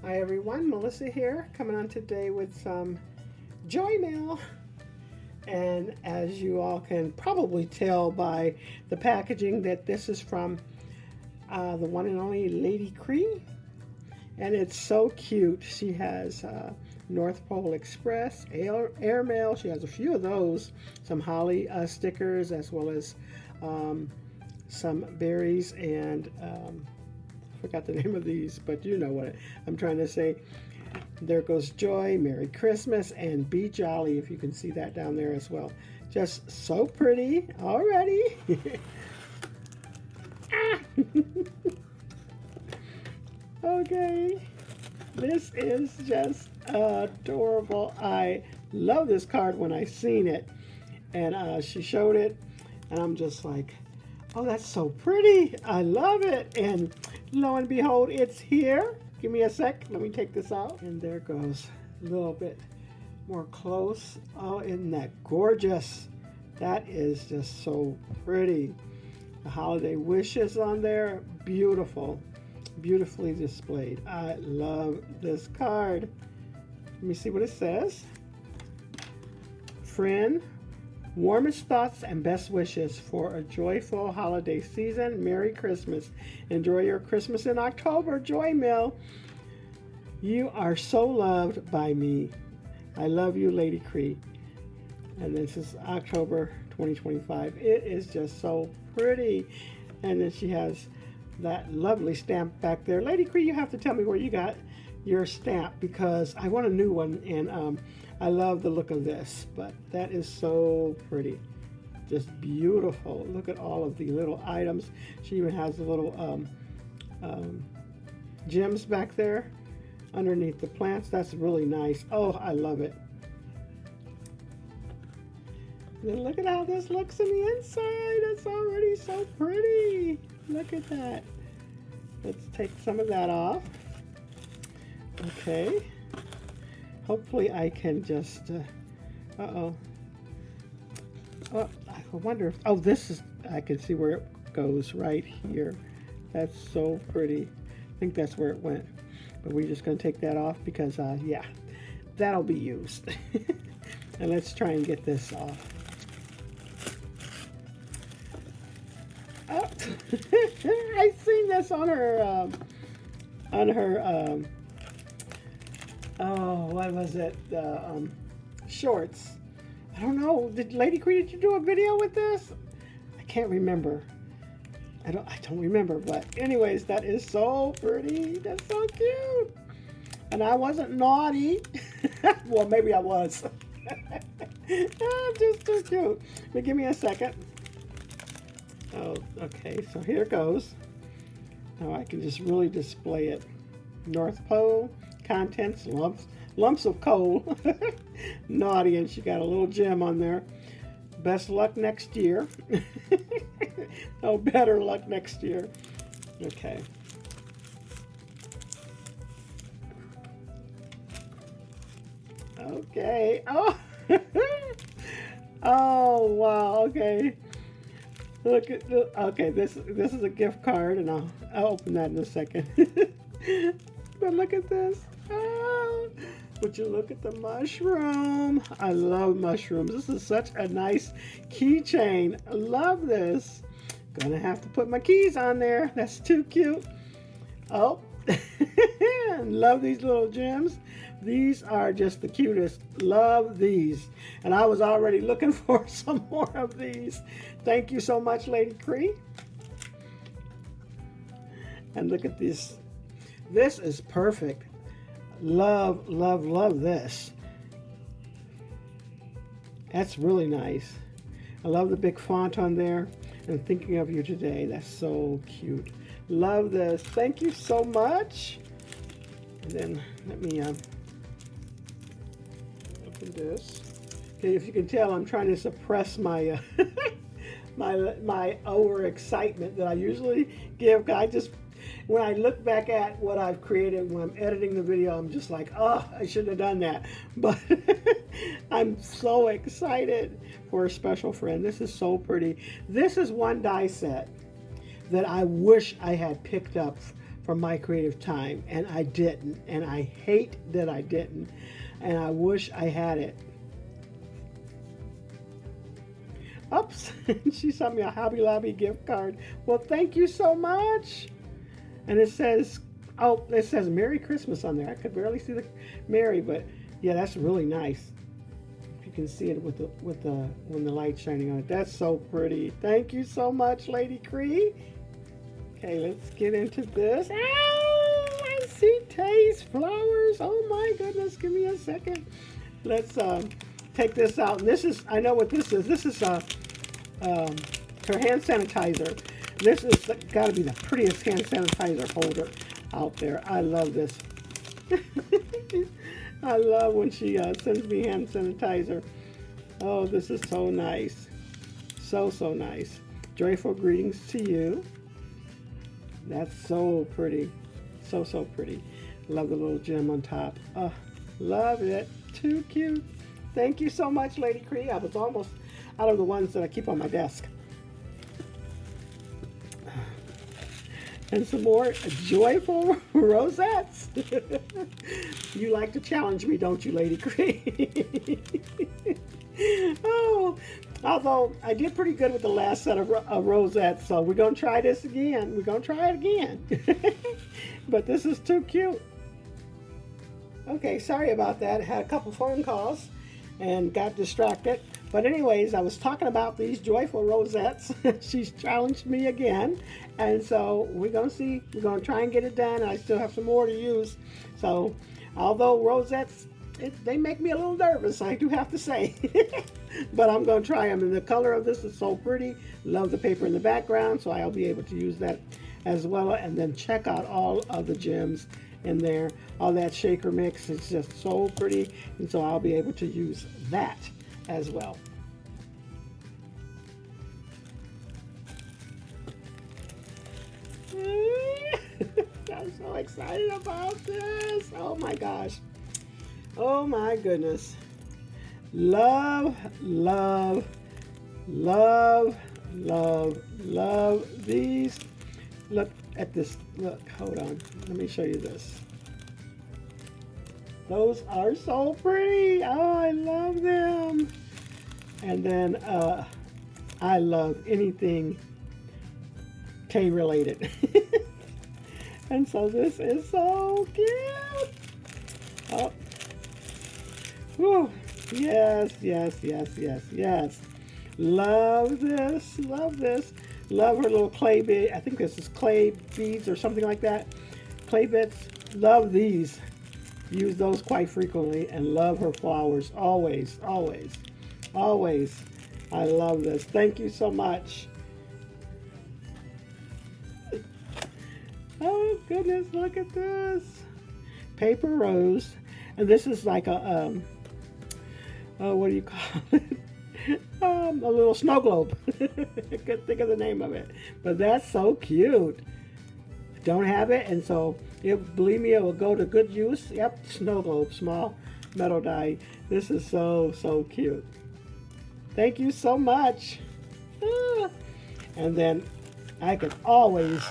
Hi everyone, Melissa here, coming on today with some Joy Mail. And as you all can probably tell by the packaging that this is from the one and only Lady Kre. And it's so cute. She has North Pole Express, airmail. She has a few of those, some holly stickers, as well as some berries and forgot the name of these, but you know what I'm trying to say. There goes Joy, Merry Christmas, and Be Jolly, if you can see that down there as well. Just so pretty already. Ah. Okay, this is just adorable. I love this card when I seen it, and she showed it, and I'm just like, oh, that's so pretty. I love it. And lo and behold, it's here. Give me a sec. Let me take this out. And there goes a little bit more close. Oh, isn't that gorgeous? That is just so pretty. The holiday wishes on there. Beautiful. Beautifully displayed. I love this card. Let me see what it says. Friend, warmest thoughts and best wishes for a joyful holiday season. Merry Christmas. Enjoy your Christmas in October. Joy Mail. You are so loved by me. I love you, Lady Kre. And this is October 2025. It is just so pretty. And then she has that lovely stamp back there. Lady Kre, you have to tell me where you got your stamp because I want a new one, and I love the look of this, but that is so pretty. Just beautiful. Look at all of the little items. She even has the little gems back there underneath the plants. That's really nice. Oh, I love it. And look at how this looks in the inside. It's already so pretty. Look at that. Let's take some of that off. Okay. Hopefully I can just, uh-oh. Oh, I wonder if, oh, this is, I can see where it goes right here. That's so pretty. I think that's where it went. But we're just going to take that off because, yeah, that'll be used. And let's try and get this off. Oh, I seen this on her, oh, what was it? Shorts. I don't know. Did Lady Kre, did you do a video with this? I can't remember. I don't remember. But anyways, that is so pretty. That's so cute. And I wasn't naughty. Well, maybe I was. Just too cute. But give me a second. Oh, okay. So here it goes. Now I can just really display it. North Pole. Contents, lumps of coal. Naughty, and she got a little gem on there. Best luck next year. Oh, better luck next year. Okay. Okay. Oh. Oh, wow. Okay. Look at okay. This is a gift card, and I'll open that in a second. But look at this. Oh, would you look at the mushroom? I love mushrooms. This is such a nice keychain. I love this. Gonna have to put my keys on there. That's too cute. Oh, love these little gems. These are just the cutest. Love these. And I was already looking for some more of these. Thank you so much, Lady Kre. And look at this. This is perfect. Love, love, love this. That's really nice. I love the big font on there. And thinking of you today. That's so cute. Love this. Thank you so much. And then let me open this. Okay, if you can tell, I'm trying to suppress my my overexcitement that I usually give. I just, when I look back at what I've created when I'm editing the video, I'm just like, oh, I shouldn't have done that. But I'm so excited for a special friend. This is so pretty. This is one die set that I wish I had picked up from my creative time, and I didn't, and I hate that I didn't, and I wish I had it. Oops, she sent me a Hobby Lobby gift card. Well, thank you so much. And it says, oh, it says Merry Christmas on there. I could barely see the Merry, but yeah, that's really nice. If you can see it with the when the light's shining on it. That's so pretty. Thank you so much, Lady Kre. Okay, let's get into this. Oh, I see taste flowers. Oh my goodness, give me a second. Let's take this out. And this is, I know what this is. This is her hand sanitizer. This is got to be the prettiest hand sanitizer holder out there. I love this. I love when she sends me hand sanitizer. Oh, this is so nice. So, so nice. Joyful greetings to you. That's so pretty. So, so pretty. Love the little gem on top. Oh, love it. Too cute. Thank you so much, Lady Kre. I was almost out of the ones that I keep on my desk. And some more joyful rosettes. You like to challenge me, don't you, Lady Kre? Oh, although I did pretty good with the last set of rosettes, so we're going to try this again. We're going to try it again. But this is too cute. Okay, sorry about that. I had a couple phone calls and got distracted. But anyways, I was talking about these joyful rosettes. She's challenged me again. And so we're going to see. We're going to try and get it done. I still have some more to use. So although rosettes, they make me a little nervous, I do have to say. But I'm going to try them. And the color of this is so pretty. Love the paper in the background. So I'll be able to use that as well. And then check out all of the gems in there. All that shaker mix is just so pretty. And so I'll be able to use that as well. I'm so excited about this. Oh my gosh. Oh my goodness. Love, love, love, love, love these. Look at this. Look, hold on. Let me show you this. Those are so pretty. Oh, I love them. And then I love anything K related. And so this is so cute. Oh. Whew. Yes, yes, yes, yes, yes. Love this. Love this. Love her little clay bead. I think this is clay beads or something like that. Clay bits. Love these. Use those quite frequently, and love her flowers. Always, always, always. I love this. Thank you so much. Oh goodness, look at this. Paper rose. And this is like a, what do you call it? A little snow globe. I couldn't think of the name of it. But that's so cute. Don't have it, and so believe me, it will go to good use. Yep, snow globe, small metal die. This is so, so cute. Thank you so much. And then I can always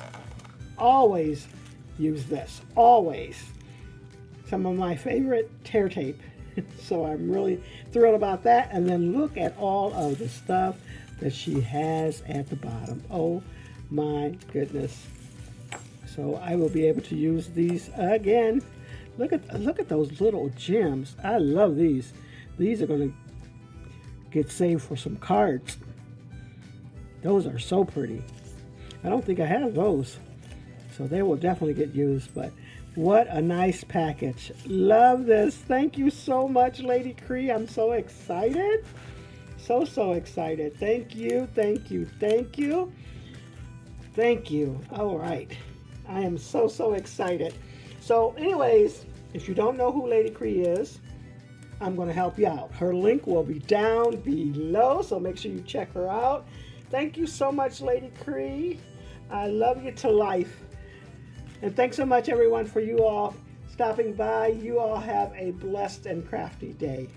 use this. Always. Some of my favorite tear tape. So I'm really thrilled about that. And then look at all of the stuff that she has at the bottom. Oh my goodness. So I will be able to use these again. Look at those little gems. I love these. These are going to get saved for some cards. Those are so pretty. I don't think I have those. So they will definitely get used. But what a nice package. Love this. Thank you so much, Lady Kre. I'm so excited. So, so excited. Thank you, thank you, thank you. Thank you. All right. I am so, so excited. So anyways, if you don't know who Lady Kre is, I'm going to help you out. Her link will be down below, so make sure you check her out. Thank you so much, Lady Kre. I love you to life. And thanks so much, everyone, for you all stopping by. You all have a blessed and crafty day.